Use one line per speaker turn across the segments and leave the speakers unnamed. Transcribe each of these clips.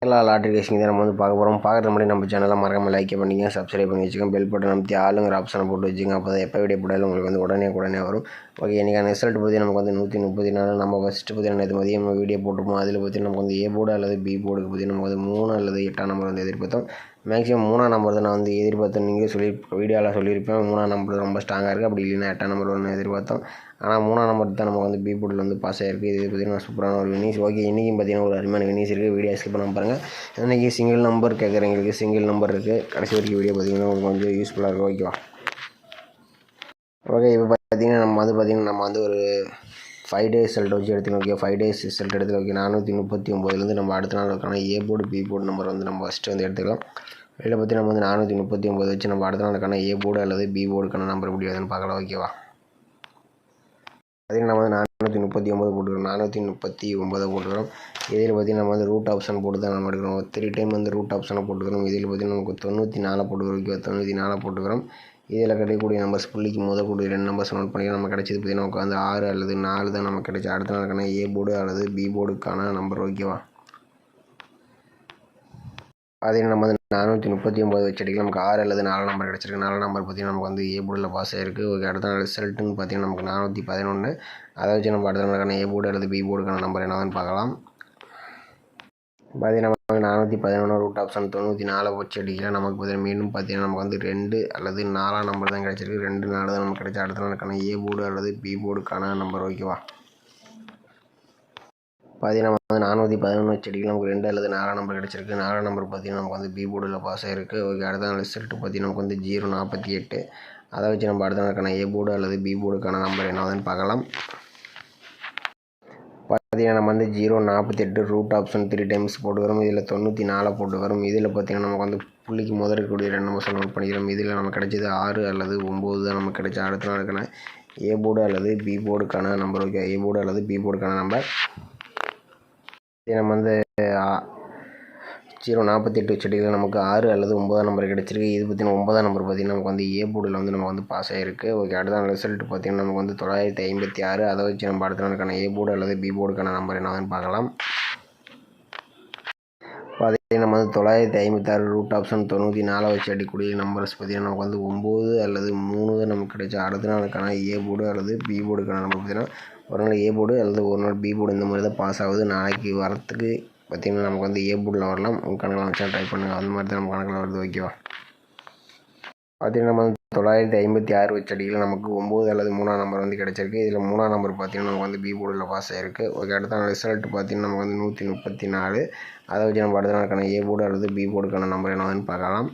Kerala lottery கேசிங் தான் நம்ம பார்க்க போகிறோம். பார்க்குற முன்னாடி நம்ம சேனலை மறக்காமல் லைக் பண்ணிங்க, சப்ஸ்கிரைப் பண்ணி வச்சுக்கோங்க, பெல் பட்டன் அமைத்தி ஆளுங்கிற ஆப்ஷனை போட்டு வச்சுங்க. அப்போ தான் எப்போ வீடியோ போட்டாலும் உங்களுக்கு உடனே வரும். ஓகே, இன்றைக்கான ரிசல்ட் பற்றி நமக்கு 134. நம்ம ஃபஸ்ட்டு பார்த்தீங்கன்னா நேற்று மதியம் வீடியோ போட்டிருப்போம். அதில் பார்த்தீங்கன்னா நமக்கு ஏ போர்டு அல்லது பி போர்டுக்கு பார்த்தீங்கன்னா நமக்கு 3 அல்லது 8ஆம் நம்பர் எதிர்பார்த்தோம். மேக்ஸிமம் 3ஆம் நம்பர் தான் நான் எதிர்பார்த்தேன். நீங்கள் வீடியோவில் சொல்லியிருப்பேன் 3ஆம் நம்பர் ரொம்ப ஸ்ட்ராங்காக இருக்குது, அப்படி இல்லைன்னா 8ஆம் நம்பர் எதிர்பார்த்தோம். ஆனால் 3ஆம் நம்பர் தான் நம்ம பி போர்டில் பாஸ் ஆகிருக்கு. இது பார்த்திங்கன்னா சூப்பரான ஒரு வினிஸ். ஓகே, இன்றைக்கும் பார்த்திங்கன்னா ஒரு அருமையான வினிஸ் இருக்குது. வீடியோ ஸ்கிப் பண்ண பாருங்கள். இன்றைக்கி சிங்கிள் நம்பர் கேட்குறவங்களுக்கு சிங்கிள் நம்பர் இருக்குது. கடைசி வரைக்கும் வீடியோ பார்த்திங்கன்னா உங்களுக்கு கொஞ்சம் யூஸ்ஃபுல்லாக இருக்கும். ஓகேவா? ஓகே, இப்போ பார்த்திங்கன்னா நம்ம ஒரு 5 டேஸ் ரிசல்ட் வச்சு எடுத்துக்கலாம். ஓகே, 5 டேஸ் ரிசல்ட் எடுத்துக்கலாம். ஓகே, 439 நம்ம அடுத்த நாள் இருக்கான A board B board number நம்ம ஃபஸ்ட்டு எடுத்துக்கலாம். இதில் பற்றி நம்ம 439 வச்சு நம்ம அடுத்த நாளுக்கான ஏ போர்டு அல்லது பி போர்டுக்கான நம்பர் எப்படி வருதுன்னு பார்க்கலாம். ஓகேவா? அதில் நம்ம 439 போட்டுக்கிறோம். 439 போட்டுக்கிறோம். இதில் பார்த்திங்கன்னா நம்ம ரூட் ஆப்ஷன் போட்டு தான் நம்ம எடுக்கிறோம். 3 டைம் ரூட் ஆப்ஷனை போட்டுக்கிறோம். இதில் பார்த்திங்கன்னா நமக்கு 94 போட்டுக்கிறோம். ஓகே, 94 போட்டுக்கிறோம். இதில் கிடைக்கக்கூடிய நம்பர்ஸ் புள்ளிக்கு கூடிய 2 நம்பர்ஸ் நோட் பண்ணிக்கலாம். நம்ம கிடைச்சது பார்த்திங்கன்னா நமக்கு 6 அல்லது 4 தான் நமக்கு கிடைச்சி அடுத்த நாளுக்கான ஏ போர்டு அல்லது பி போர்டுக்கான நம்பர். ஓகேவா? அதில் நம்ம 439 வச்சு அடிக்கலாம். நமக்கு 6 அல்லது 4 நம்பர் கிடச்சிருக்கு. 4 நம்பர் பார்த்திங்கன்னா நமக்கு ஏ போர்டில் பாஸ் ஆகிருக்கு. ஓகே, அடுத்த நாள் ரிசல்ட்டுன்னு பார்த்திங்கன்னா நமக்கு 411. அதை வச்சு நம்ம அடுத்த நாளுக்கான ஏ போர்டு அல்லது பி போர்டுக்கான நம்பர் என்னன்னு பார்க்கலாம். பார்த்திங்கன்னா நமக்கு 411 ரூட் ஆப்ஷன் 94 வச்சு அடிக்கலாம். நமக்கு பார்த்திங்கன்னா மீண்டும் பார்த்திங்கன்னா நமக்கு 2 அல்லது 4ஆம் நம்பர் தான் கிடச்சிருக்கு. 2 4 தான் நமக்கு கிடைச்சா அடுத்த நாளுக்கான ஏ போர்டு அல்லது பி போர்டுக்கான நம்பர். ஓகேவா? பார்த்திங்கன்னா 411 வச்சு அடிக்கலாம். நமக்கு 2 அல்லது 4ஆம் நம்பர் கிடச்சிருக்கு. 4ஆம் நம்பர் பார்த்திங்கன்னா நமக்கு பி போர்டில் பாஸ் ஆகிருக்கு. ஓகே, அடுத்த நாள் ரிசல்ட்டு பார்த்திங்கன்னா நமக்கு 048. அதை வச்சு நம்ம அடுத்த நாளுக்கான ஏ போர்டு அல்லது பி போர்டுக்கான நம்பர் என்னதுன்னு பார்க்கலாம். பார்த்திங்கன்னா நம்ம 048 ரூட் ஆப்ஷன் 3 டைம்ஸ் போட்டு வரும். இதில் 94 போட்டு வரும். இதில் பார்த்திங்கன்னா நமக்கு புள்ளிக்கு இருக்கக்கூடிய 2 நம்பர்ஸ் நோட் பண்ணிக்கிறோம். இதில் நமக்கு கிடைச்சது 6 அல்லது 9 தான் நமக்கு கிடைச்ச அடுத்த நாளுக்கான ஏ போர்டு அல்லது பி போர்டுக்கான நம்பர். ஓகே, ஏ போர்டு அல்லது பி போர்டுக்கான நம்பர் நம்ம 048 செடிகள் நமக்கு 6 அல்லது 9ஆம் நம்பர் கிடச்சிருக்கு. இது பார்த்திங்கன்னா 9ஆம் நம்பர் பார்த்திங்கன்னா நமக்கு ஏ போர்டில் நம்ம பாஸ் ஆகிருக்கு. ஓகே, அடுத்த நாள் ரிசல்ட் பார்த்திங்கன்னா நமக்கு 956. அதை வச்சு நம்ம அடுத்த நாளுக்கான ஏ போர்டு அல்லது பி போர்டுக்கான நம்பர் என்னன்னு பார்க்கலாம். பார்த்திங்கன்னா நம்ம 956 ரூட் ஆப்ஷன் 94 வச்சு அடிக்கூடிய நம்பர்ஸ் பார்த்திங்கன்னா நமக்கு 9 அல்லது 3 தான் நமக்கு கிடைச்சா அடுத்த நாளுக்கான ஏ போர்டு அல்லது பி போர்டுக்கான நம்பர். பார்த்திங்கன்னா ஒரு நாள் ஏ போர்டு அல்லது ஒரு நாள் பி போர்டு இந்த மாதிரி தான் பாஸ் ஆகுது. நாளைக்கு வரத்துக்கு பார்த்திங்கன்னா நமக்கு ஏ போர்டில் வரலாம். உங்கள் கணக்கில் வச்சா ட்ரை பண்ணுங்கள். அந்த மாதிரி தான் நம்ம கணக்கில் வருது. ஓகேவா? பார்த்திங்கன்னா நம்ம 956 வச்சு அடிக்கல. நமக்கு 9 அல்லது 3ஆம் நம்பர் கிடச்சிருக்கு. இதில் 3ஆம் நம்பர் பார்த்திங்கன்னா நமக்கு பி போர்டில் பாஸ் ஆகிருக்கு. ஓகே, அடுத்த நாள் ரிசல்ட் பார்த்திங்கன்னா நமக்கு 134. அதை வச்சு நம்ம அடுத்த நாளுக்கான ஏ போர்டு அல்லது பி போர்டுக்கான நம்பர் என்னதுன்னு பார்க்கலாம்.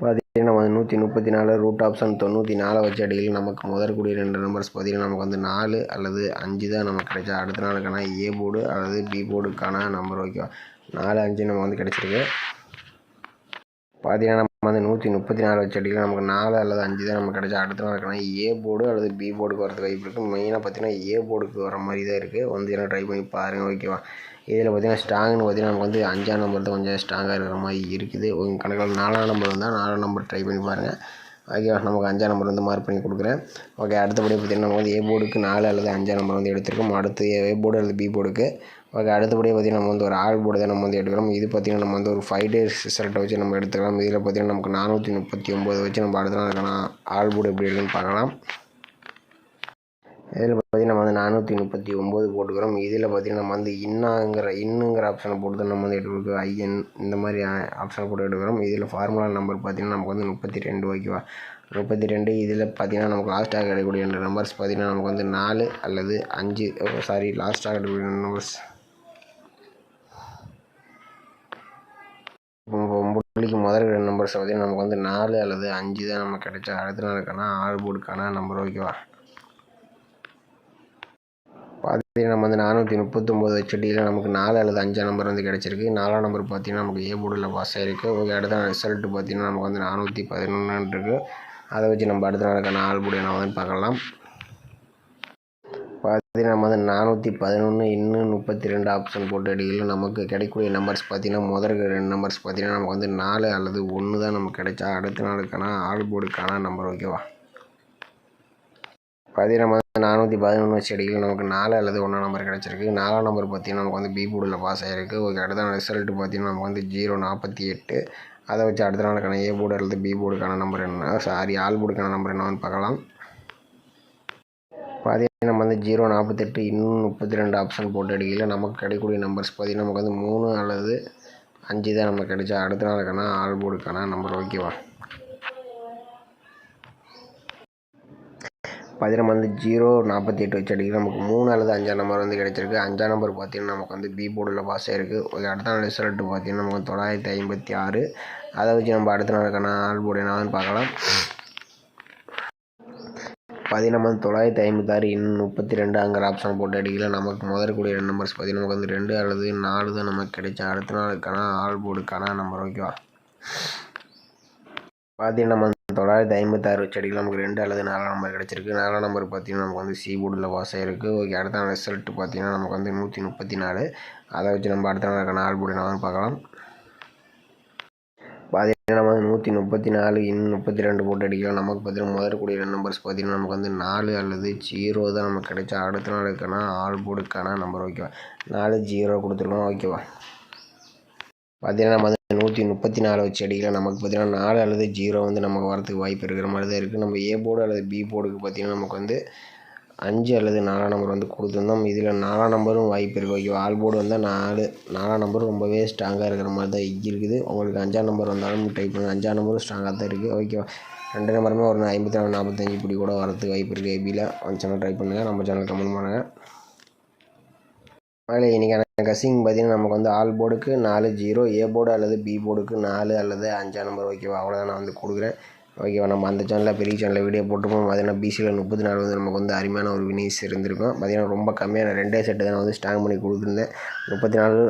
பார்த்திங்கன்னா நம்ம 134 ரூட் ஆப்ஷன் 94 வச்சு அடிக்கல. நமக்கு முதற்கூடிய 2 நம்பர்ஸ் பார்த்திங்கன்னா நமக்கு 4 அல்லது 5 தான் நமக்கு கிடைச்சா அடுத்த நாளுக்கான ஏ போர்டு அல்லது பி போர்டுக்கான நம்பர். ஓகேவா? 4 5 நமக்கு கிடச்சிருக்கு. பார்த்திங்கன்னா நம்ம 134 வச்சு அடிக்கலாம். நமக்கு 4 அல்லது 5 தான் நமக்கு கிடைச்சா அடுத்த நாளுக்கான ஏ போர்டு அல்லது பி போர்டுக்கு வரதுக்கு வாய்ப்பு இருக்குது. மெயினாக பார்த்திங்கன்னா ஏ போர்டுக்கு வர மாதிரி தான் இருக்குது. எல்லாம் ட்ரை பண்ணி பாருங்கள். ஓகேவா? இதில் பார்த்திங்கன்னா ஸ்ட்ராங்னு பார்த்திங்கன்னா நமக்கு 5ஆம் நம்பர் தான் கொஞ்சம் ஸ்ட்ராங்காக இருக்கிற மாதிரி இருக்குது. உங்கள் கணக்கில் 4ஆம் நம்பர் வந்தால் 4ஆம் நம்பர் ட்ரை பண்ணி பாருங்கள். ஓகேவா? நமக்கு 5ஆம் நம்பர் மார்க் பண்ணி கொடுக்குறேன். ஓகே, அடுத்தபடி பார்த்திங்கன்னா நமக்கு ஏ போர்டுக்கு 4 அல்லது 5ஆம் நம்பர் எடுத்துருக்கோம். அடுத்து ஏ போர்டு அல்லது பி போர்டுக்கு. ஓகே, அடுத்தபடியாக பார்த்திங்கன்னா நம்ம ஒரு ஆல் போர்டு தான் நம்ம எடுக்கிறோம். இது பார்த்திங்கன்னா நம்ம ஒரு 5 டேஸ் ரிசல்ட்டை வச்சு நம்ம எடுத்துக்கலாம். இதில் பார்த்திங்கன்னா நமக்கு 439 வச்சு நம்ம அடுத்த நாளுக்கான ஆல் போர்டு எப்படி இருக்குன்னு பார்க்கலாம். இதில் பார்த்திங்கன்னா நம்ம 439 போட்டுக்கிறோம். இதில் பார்த்திங்கன்னா நம்ம இன்னுங்கிற ஆப்ஷனை போட்டு தான் நம்ம எடுக்கிறோம். ஐஎன் இந்த மாதிரி ஆப்ஷனை போட்டு எடுக்கிறோம். இதில் ஃபார்முலா நம்பர் பார்த்திங்கன்னா நமக்கு 32. ஓகேவா? 32. இதில் பார்த்திங்கன்னா நமக்கு லாஸ்ட்டாக கிடைக்கக்கூடிய 2 நம்பர்ஸ் பார்த்திங்கன்னா நமக்கு 4 அல்லது 5 லாஸ்ட்டாக கிடைக்கக்கூடிய 2 நம்பர்ஸ் புள்ளிக்கு முதல் 2 நம்பர்ஸ் பார்த்திங்கன்னா நமக்கு 4 அல்லது 5 தான் நமக்கு கிடைச்சா அடுத்த நாளுக்கான ஆல் போர்டுக்கான நம்பர். ஓகேவா? பார்த்திங்கன்னா நம்ம 439 வச்சடியில் நமக்கு 4 அல்லது 5ஆம் நம்பர் கிடச்சிருக்கு. 4ஆம் நம்பர் பார்த்திங்கன்னா நமக்கு ஏ போர்டில் பாஸ் ஆகிருக்கு. ஓகே, அடுத்த நாள் ரிசல்ட்டு பார்த்திங்கன்னா நமக்கு 411 இருக்குது. அதை வச்சு நம்ம அடுத்த நாளுக்கான ஆல் போர்டு என்னன்னு பார்க்கலாம். பார்த்திங்கன்னா நம்ம 411 இன்னும் 32 ஆப்ஷன் போட்டு அடிக்கல. நமக்கு கிடைக்கக்கூடிய நம்பர்ஸ் பார்த்திங்கன்னா முதல் 2 நம்பர்ஸ் பார்த்திங்கன்னா நமக்கு 4 அல்லது 1 தான் நமக்கு கிடைச்சா அடுத்த நாளுக்கான ஆல் போர்டுக்கான நம்பர். ஓகேவா? பார்த்திங்கன்னா 411 வச்சு அடிக்கல நமக்கு 4 அல்லது 1 நம்பர் கிடச்சிருக்கு. 4ஆம் நம்பர் பார்த்திங்கன்னா நமக்கு வந்து பி போர்டில் பாஸ் ஆகிருக்கு. ஓகே, அடுத்த ரிசல்ட்டு பார்த்திங்கன்னா நமக்கு வந்து 048. அதை வச்சு அடுத்த நாளுக்கான ஏ போர்டு அல்லது பி போர்டுக்கான நம்பர் என்ன, ஆல் போர்டுக்கான நம்பர் என்னன்னு பார்க்கலாம். பார்த்தீங்கன்னா நம்ம வந்து 048 இன்னும் 32 ஆப்ஷன் போட்டு அடிக்கல. நமக்கு கிடைக்கக்கூடிய நம்பர்ஸ் பார்த்திங்கன்னா நமக்கு வந்து 3 அல்லது 5 தான் நமக்கு கிடைச்சா அடுத்த நாளுக்கான ஆல் போர்டுக்கான நம்பர். ஓகேவா, பார்த்தீங்கன்னா வந்து 048 வச்சு அடிக்கல. நமக்கு 3 அல்லது 5ஆம் நம்பர் வந்து கிடைச்சிருக்கு. 5ஆம் நம்பர் பார்த்திங்கன்னா நமக்கு வந்து பி போர்டில் பாஸ் ஆகிருக்கு. ஓகே, அடுத்த நாள் ரிசல்ட்டு பார்த்திங்கன்னா நமக்கு 956. அதை வச்சு நம்ம அடுத்த நாளுக்கான ஆல் போர்டு என்னன்னு பார்க்கலாம். பார்த்தீங்கன்னா வந்து 956 இன்னும் 32ங்கிற ஆப்ஷன் போட்டு அடிக்கல. நமக்கு முதற்கூடிய நம்பர்ஸ் பார்த்திங்கன்னா நமக்கு வந்து 2 அல்லது 4 தான் நமக்கு கிடைச்சா அடுத்த நாளுக்கான ஆல் போர்டுக்கான நம்பர். ஓகேவா, பார்த்தீங்கன்னா நம்ம 956 வச்சு அடிக்கலாம். நமக்கு 2 அல்லது 4ஆம் நம்பர் கிடச்சிருக்கு. 4ஆம் நம்பர் பார்த்திங்கன்னா நமக்கு வந்து சி போர்டில் பாஸ் ஆகிருக்கு. ஓகே, அடுத்த நாள் ரிசல்ட்டு பார்த்திங்கன்னா நமக்கு வந்து 134. அதை வச்சு நம்ம அடுத்த நாளுக்கான ஆல் போர்டு என்னன்னு பார்க்கலாம். பார்த்தீங்கன்னா நம்ம வந்து 134 இன்னும் 32 போட்டு அடிக்கலாம். நமக்கு பார்த்தீங்கன்னா முதற்கூடிய நம்பர்ஸ் பார்த்திங்கன்னா நமக்கு வந்து 4 அல்லது 0 தான் நமக்கு கிடைச்சா அடுத்த நாளுக்கான ஆல் போர்டுக்கான நம்பர். ஓகேவா, 4 0 கொடுத்துருக்கோம். ஓகேவா, பார்த்தீங்கன்னா நம்ம வந்து 134 வச்சு அடிக்கலாம். நமக்கு பார்த்திங்கன்னா 4 அல்லது 0 வந்து நமக்கு வரதுக்கு வாய்ப்பு இருக்கிற மாதிரி தான் இருக்குது. நம்ம ஏ போர்டு அல்லது பி போர்டுக்கு பார்த்திங்கன்னா நமக்கு வந்து 5 அல்லது 4ஆம் நம்பர் வந்து கொடுத்துருந்தோம். இதில் 4ஆம் நம்பரும் வாய்ப்பு இருக்குது. ஓகேவா, ஆல் போர்டு வந்தால் 4ஆம் நம்பர் ரொம்பவே ஸ்ட்ராங்காக இருக்கிற மாதிரி தான் இருக்குது. உங்களுக்கு 5ஆம் நம்பர் வந்தாலும் ட்ரை பண்ணுங்கள். 5ஆம் நம்பரும் ஸ்ட்ராங்காக தான் இருக்குது. ஓகேவா, 2 நம்பருமே ஒரு 54 45 இப்படி கூட வரதுக்கு வாய்ப்பு இருக்குது. ஏபியில் சேனல் ட்ரை பண்ணுங்கள். நம்ம சேனல் கமெண்ட் பண்ணுங்கள். அதில் இன்றைக்கான கசிங் பார்த்திங்கன்னா நமக்கு வந்து ஆல் போர்டுக்கு 4 0, ஏ போர்டு அல்லது பி போர்டுக்கு 4 அல்லது 5ஆம் நம்பர். ஓகேவா, அவ்வளோதான் நான் வந்து கொடுக்குறேன். ஓகேவா, நம்ம அந்த சேனலில் பெரிய சேனலில் வீடியோ போட்டுருப்போம். பார்த்தீங்கன்னா பிசியில் 34 வந்து நமக்கு வந்து அருமையான ஒரு வினிஸ் இருந்திருக்கும். பார்த்தீங்கன்னா ரொம்ப கம்மியான 2 செட்டு தான் வந்து ஸ்ட்ராங் பண்ணி கொடுத்துருந்தேன். 34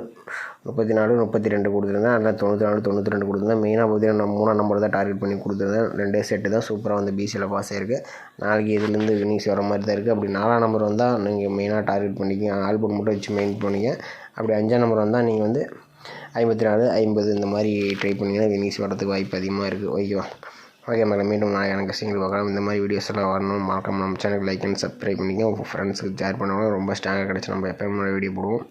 32 கொடுத்துருந்தேன். அதில் 94 92 கொடுத்துருந்தேன். மெயினாக பார்த்தீங்கன்னா நான் 3ஆம் நம்பர் தான் டார்கெட் பண்ணி கொடுத்துருந்தேன். 2 செட்டு தான் சூப்பராக வந்து பிசியில் பாஸ் ஆகிருக்கு. நாளைக்கு இதுலேருந்து வினிஸ் வர மாதிரி தான் இருக்குது. அப்படி 4ஆம் நம்பர் வந்தால் நீங்கள் மெயினாக டார்கெட் பண்ணிக்க, ஆல் போர்டு மட்டும் வச்சு மெயின் பண்ணிங்க. அப்படி 5ஆம் நம்பர் வந்தால் நீங்கள் வந்து 54 50 இந்த மாதிரி ட்ரை பண்ணிங்கன்னா வினிஸ் வரதுக்கு வாய்ப்பு அதிகமாக இருக்குது. ஓகேவா, ஓகே மேடம், மீண்டும் நான் எனக்கு சிங்கிள் பார்க்கலாம். இந்த மாதிரி வீடியோஸ் எல்லாம் வரணும் மறக்காம நம்ம சேனலுக்கு லைக் அண்ட் சப்ஸ்கிரைப் பண்ணிக்கோங்க. உங்கள் ஃப்ரெண்ட்ஸுக்கு ஷேர் பண்ணுவாங்க. ரொம்ப ஸ்ட்ராங்காக கிடச்சி நம்ம எப்போயுமே வீடியோ போடுவோம்.